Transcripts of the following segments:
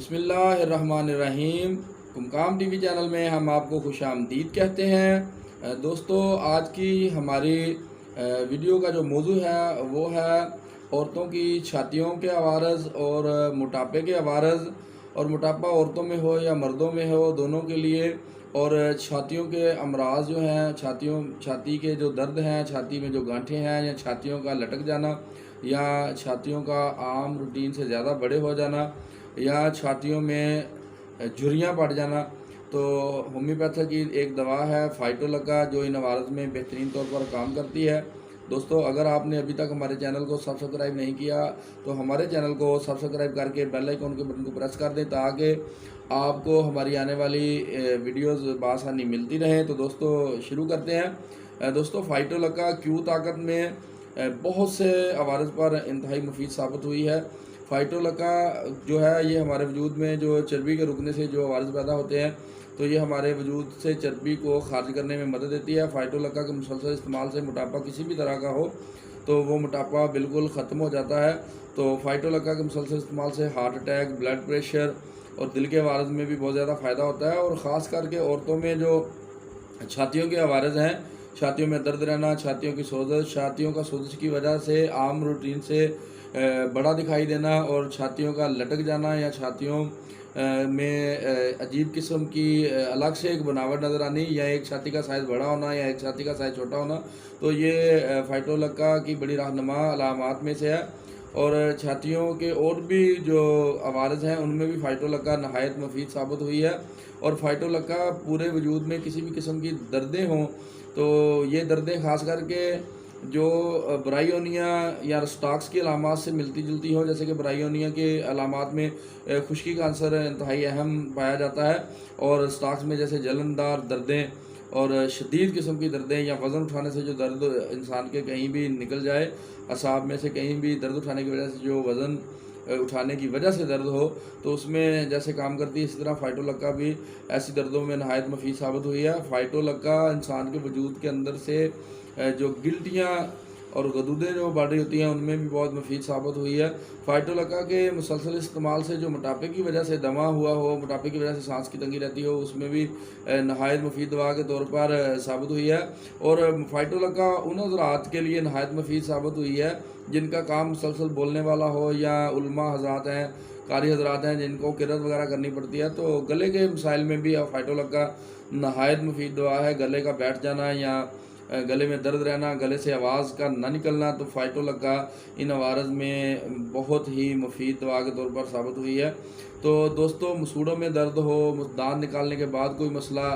बिस्मिल्लाहिर्रहमानिर्रहीम। कुमकाम TV channel में हम आपको खुशामदीद कहते हैं। दोस्तों, आज की हमारी वीडियो का जो मौजू है वो है औरतों की छातियों के अवारज़ और मोटापे के अवारज़। और मोटापा औरतों में हो या मर्दों में हो, दोनों के लिए। और छातियों के अमराज जो हैं, छाती के जो दर्द हैं, छाती में जो गांठें हैं या छातियों का लटक जाना या छातियों का आम रूटीन से ज़्यादा बड़े हो जाना या छातियों में झुर्रियाँ पड़ जाना, तो होम्योपैथी की एक दवा है फाइटोलक्का, जो इन अवारज़ में बेहतरीन तौर पर काम करती है। दोस्तों, अगर आपने अभी तक हमारे चैनल को सब्सक्राइब नहीं किया तो हमारे चैनल को सब्सक्राइब करके बेल आइकन के बटन को प्रेस कर दें, ताकि आपको हमारी आने वाली वीडियोस बआसानी मिलती रहें। तो दोस्तों, शुरू करते हैं। दोस्तों, फाइटोलक्का क्यू ताकत में बहुत से अवारज़ पर इंतहाई मुफीद साबित हुई है। फाइटोलक्का जो है, ये हमारे वजूद में जो चर्बी के रुकने से जो अवारज़ पैदा होते हैं, तो ये हमारे वजूद से चर्बी को खारिज करने में मदद देती है। फाइटोलक्का के मुसलसल इस्तेमाल से मोटापा किसी भी तरह का हो तो वो मोटापा बिल्कुल ख़त्म हो जाता है। तो फाइटोलक्का के मुसलसल इस्तेमाल से हार्ट अटैक, ब्लड प्रेशर और दिल के अवारज़ में भी बहुत ज़्यादा फ़ायदा होता है। और ख़ास करके औरतों में जो छातियों के अवारज़ हैं, छातियों में दर्द रहना, छातियों की सोजश, छातियों का सोजश की वजह से आम रूटीन से बड़ा दिखाई देना और छातियों का लटक जाना या छातियों में अजीब किस्म की अलग से एक बनावट नज़र आनी, या एक छाती का साइज़ बड़ा होना या एक छाती का साइज़ छोटा होना, तो ये फाइटोलक्का की बड़ी रहनुमा अलामात में से है। और छातियों के और भी जो अवारज़ हैं उनमें भी फाइटोलक्का नहायत मुफीद साबित हुई है। और फाइटोलक्का पूरे वजूद में किसी भी किस्म की दर्दें हों, तो ये दर्दें ख़ास करके जो ब्रायोनिया या स्टॉक्स की अलामात से मिलती जुलती हो, जैसे कि ब्रायोनिया के अलामात में खुश्की का अंसर इंतहाई अहम पाया जाता है। और स्टॉक्स में जैसे जलनदार दर्दें और शदीद किस्म की दर्दें या वज़न उठाने से जो दर्द इंसान के कहीं भी निकल जाए, असाब में से कहीं भी दर्द उठाने की वजह से जो वज़न उठाने की वजह से दर्द हो, तो उसमें जैसे काम करती है, इसी तरह फाइटोलक्का भी ऐसी दर्दों में नहायत मुफीद साबित हुई है। फाइटोलक्का इंसान के वजूद के अंदर से जो गिल्टियाँ और गदूदें जो बढ़ रही होती हैं उनमें भी बहुत मुफीद साबित हुई है। फाइटोलक्का के मुसलसल इस्तेमाल से जो मोटापे की वजह से दमा हुआ हो, मोटापे की वजह से सांस की तंगी रहती हो, उसमें भी नहायत मुफीद दवा के तौर पर साबित हुई है। और फाइटोलक्का उन हज़रात के लिए नहायत मुफीद साबित हुई है जिनका काम मुसलसल बोलने वाला हो, या उलमा हज़रात हैं, कारी हज़रात हैं जिनको किरत वगैरह करनी पड़ती है, तो गले के मसाइल में भी फाइटोलक्का नहायत मुफीद दवा है। गले का बैठ जाना या गले में दर्द रहना, गले से आवाज़ का ना निकलना, तो फाइटोलक्का इन अवारज़ में बहुत ही मुफीद दवा के तौर पर साबित हुई है। तो दोस्तों, मसूड़ों में दर्द हो, दांत निकालने के बाद कोई मसला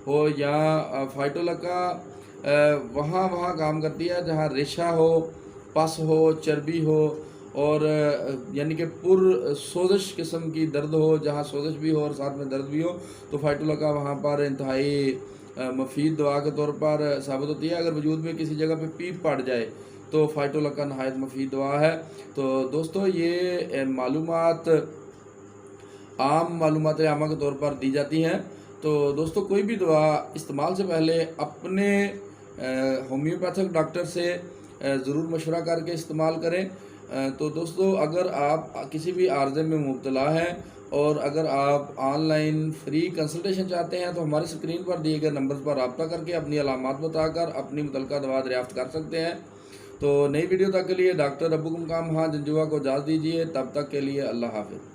हो, या फाइटोलक्का वहाँ काम करती है जहाँ रेशा हो, पस हो, चर्बी हो और यानी कि सोजश किस्म की दर्द हो, जहाँ सोजश भी हो और साथ में दर्द भी हो, तो फाइटोलक्का वहाँ पर इंतहाई मुफीद दवा के तौर पर साबित होती है। अगर वजूद में किसी जगह पे पीप पड़ जाए तो फाइटोलक्का नहायत मुफीद दवा है। तो दोस्तों, ये मालूमात आम मालूमात आमा के तौर पर दी जाती हैं। तो दोस्तों, कोई भी दवा इस्तेमाल से पहले अपने होम्योपैथिक डॉक्टर से ज़रूर मशवरा करके इस्तेमाल करें। तो दोस्तों, अगर आप किसी भी आर्ज़े में मुब्तला हैं और अगर आप ऑनलाइन फ्री कंसल्टेशन चाहते हैं, तो हमारे स्क्रीन पर दिए गए नंबर पर रब्ता करके अपनी अलामात बताकर अपनी मुतलका दवा दरियाफ्त कर सकते हैं। तो नई वीडियो तक के लिए डॉक्टर अबू कुमकाम जंजुआ को इजाज़त दीजिए। तब तक के लिए अल्लाह हाफ़िज़।